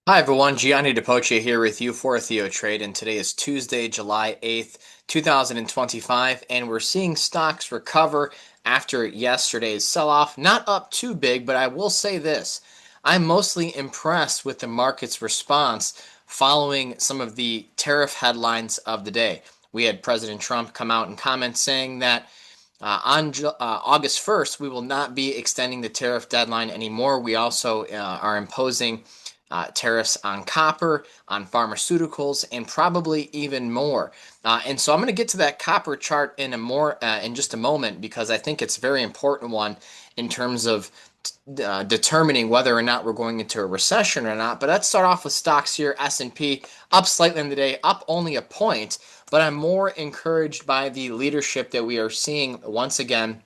Hi everyone, Gianni DePoce here with you for TheoTrade, and today is Tuesday, July 8th, 2025, and we're seeing stocks recover after yesterday's sell-off. Not up too big, but I will say this. I'm mostly impressed with the market's response following some of the tariff headlines of the day. We had President Trump come out and comment saying that on August 1st, we will not be extending the tariff deadline anymore. We also are imposing tariffs on copper, on pharmaceuticals, and probably even more. And so I'm going to get to that copper chart in just a moment because I think it's a very important one in terms of determining whether or not we're going into a recession or not. But let's start off with stocks here. S&P up slightly in the day, up only a point, but I'm more encouraged by the leadership that we are seeing once again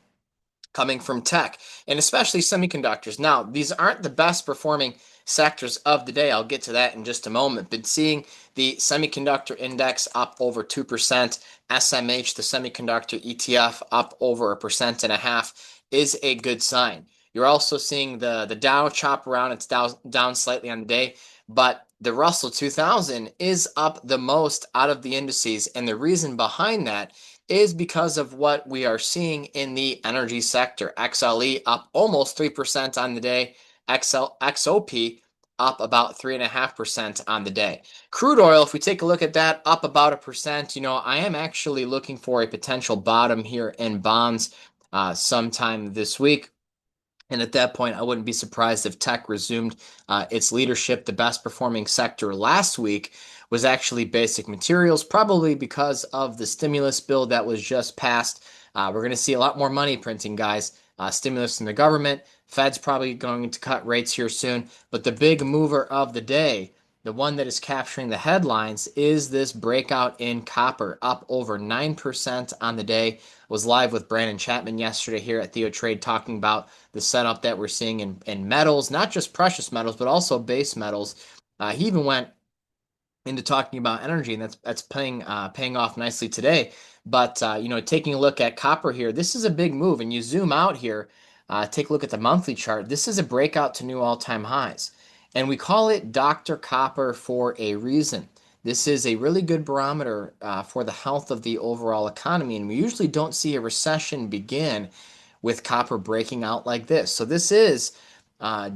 coming from tech and especially semiconductors. Now, these aren't the best performing sectors of the day. I'll get to that in just a moment. But seeing the semiconductor index up over 2%, SMH, the semiconductor ETF, up over 1.5% is a good sign. You're also seeing the Dow chop around. It's down slightly on the day, but the Russell 2000 is up the most out of the indices. And the reason behind that is because of what we are seeing in the energy sector. XLE up almost 3% on the day. XOP up about 3.5% on the day. Crude oil, if we take a look at that, up about 1%. I am actually looking for a potential bottom here in bonds sometime this week. And at that point, I wouldn't be surprised if tech resumed its leadership. The best performing sector last week was actually basic materials, probably because of the stimulus bill that was just passed. We're going to see a lot more money printing, guys. Stimulus from the government. Fed's probably going to cut rates here soon. But the big mover of the day, the one that is capturing the headlines, is this breakout in copper, up over 9% on the day. Was live with Brandon Chapman yesterday here at TheoTrade talking about the setup that we're seeing in metals, not just precious metals, but also base metals. He even went into talking about energy, and that's paying off nicely today. But taking a look at copper here, this is a big move, and you zoom out here, take a look at the monthly chart. This is a breakout to new all-time highs, and we call it Dr. Copper for a reason. This is a really good barometer for the health of the overall economy, and we usually don't see a recession begin with copper breaking out like this. So this is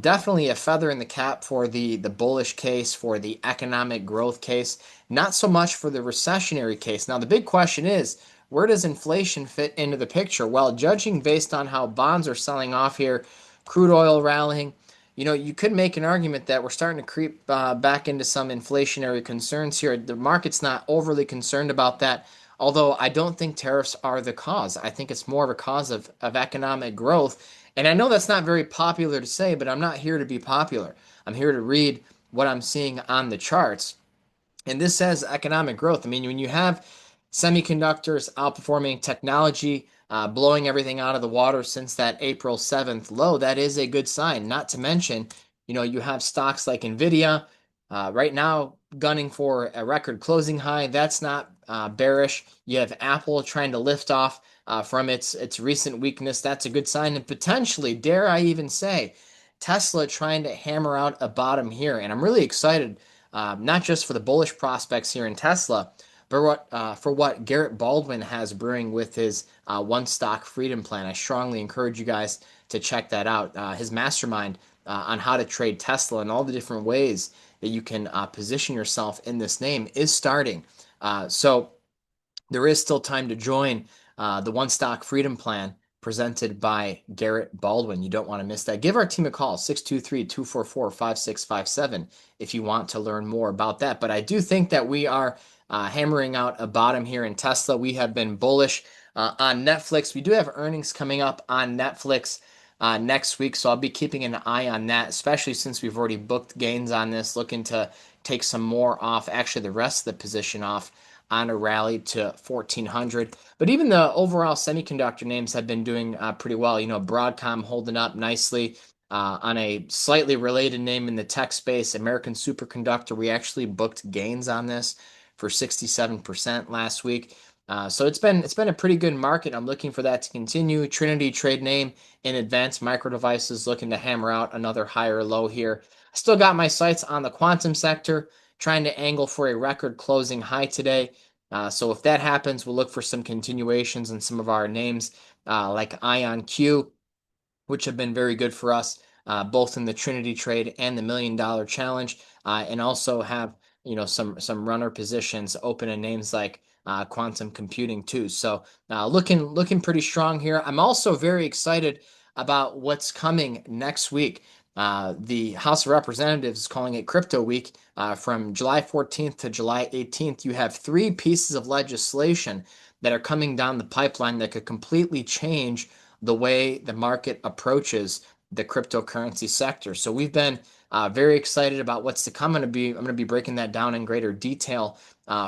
definitely a feather in the cap for the bullish case, for the economic growth case, not so much for the recessionary case. Now, the big question is, where does inflation fit into the picture? Well, judging based on how bonds are selling off here, crude oil rallying, you could make an argument that we're starting to creep back into some inflationary concerns here. The market's not overly concerned about that, although I don't think tariffs are the cause. I think it's more of a cause of economic growth. And I know that's not very popular to say, but I'm not here to be popular. I'm here to read what I'm seeing on the charts. And this says economic growth. I mean, when you have semiconductors outperforming technology, blowing everything out of the water since that April 7th low, that is a good sign. Not to mention, you have stocks like Nvidia right now gunning for a record closing high. That's not bearish. You have Apple trying to lift off from its recent weakness. That's a good sign. And potentially, dare I even say, Tesla trying to hammer out a bottom here. And I'm really excited, not just for the bullish prospects here in Tesla, but for what Garrett Baldwin has brewing with his One Stock Freedom Plan. I strongly encourage you guys to check that out. His mastermind on how to trade Tesla and all the different ways that you can position yourself in this name is starting. So there is still time to join the One Stock Freedom Plan presented by Garrett Baldwin. You don't want to miss that. Give our team a call, 623-244-5657, if you want to learn more about that. But I do think that we are hammering out a bottom here in Tesla. We have been bullish on Netflix. We do have earnings coming up on Netflix next week, so I'll be keeping an eye on that, especially since we've already booked gains on this, looking to take some more off, actually the rest of the position off on a rally to 1400. But even the overall semiconductor names have been doing pretty well. Broadcom holding up nicely. On a slightly related name in the tech space, American Superconductor, we actually booked gains on this for 67% last week. So it's been a pretty good market. I'm looking for that to continue. Trinity trade name in advanced micro devices looking to hammer out another higher low here. I still got my sights on the quantum sector, trying to angle for a record closing high today. So if that happens, we'll look for some continuations in some of our names like Ion Q, which have been very good for us, both in the Trinity trade and the $1 million challenge, and also have some runner positions open in names like quantum computing too. So looking pretty strong here. I'm also very excited about what's coming next week. The House of Representatives is calling it Crypto Week. From July 14th to July 18th, you have three pieces of legislation that are coming down the pipeline that could completely change the way the market approaches the cryptocurrency sector. So we've been very excited about what's to come. I'm going to be breaking that down in greater detail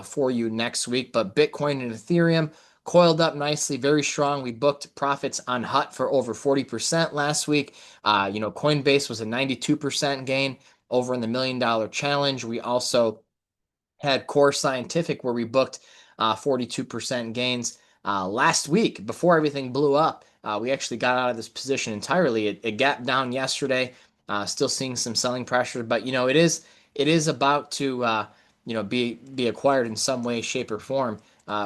for you next week. But Bitcoin and Ethereum coiled up nicely, very strong. We booked profits on Hut for over 40% last week. Coinbase was a 92% gain over in the $1 million challenge. We also had Core Scientific where we booked 42% gains last week before everything blew up. We actually got out of this position entirely. It gapped down yesterday. Still seeing some selling pressure, but it is about to be acquired in some way, shape, or form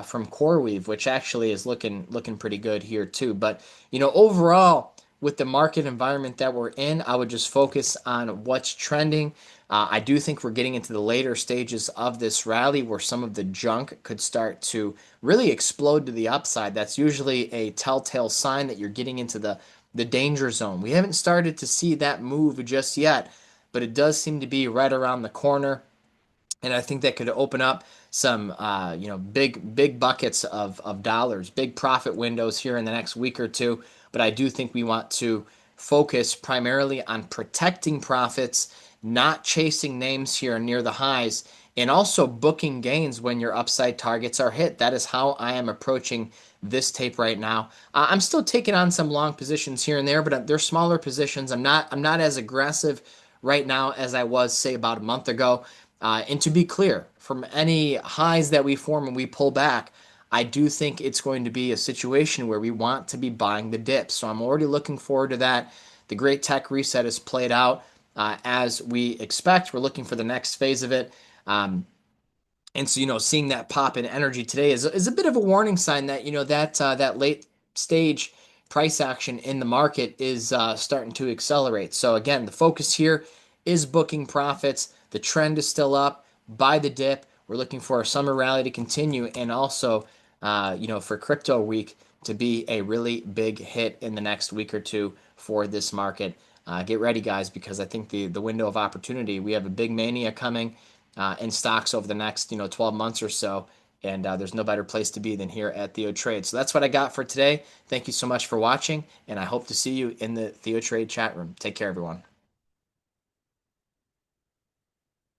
from CoreWeave, which actually is looking pretty good here too. But overall, with the market environment that we're in, I would just focus on what's trending. I do think we're getting into the later stages of this rally where some of the junk could start to really explode to the upside. That's usually a telltale sign that you're getting into the danger zone. We haven't started to see that move just yet, but it does seem to be right around the corner. And I think that could open up some, big buckets of dollars, big profit windows here in the next week or two. But I do think we want to focus primarily on protecting profits, not chasing names here near the highs, and also booking gains when your upside targets are hit. That is how I am approaching this tape right now. I'm still taking on some long positions here and there, but they're smaller positions. I'm not as aggressive right now as I was, say, about a month ago. And to be clear, from any highs that we form and we pull back, I do think it's going to be a situation where we want to be buying the dips. So I'm already looking forward to that. The great tech reset has played out as we expect. We're looking for the next phase of it. And so, seeing that pop in energy today is a bit of a warning sign that, that late stage price action in the market is starting to accelerate. So again, the focus here is booking profits. The trend is still up. Buy the dip. We're looking for a summer rally to continue, and also, for crypto week to be a really big hit in the next week or two for this market. Get ready, guys, because I think the window of opportunity, we have a big mania coming in stocks over the next 12 months or so. And there's no better place to be than here at TheoTrade. So that's what I got for today. Thank you so much for watching, and I hope to see you in the TheoTrade chat room. Take care, everyone.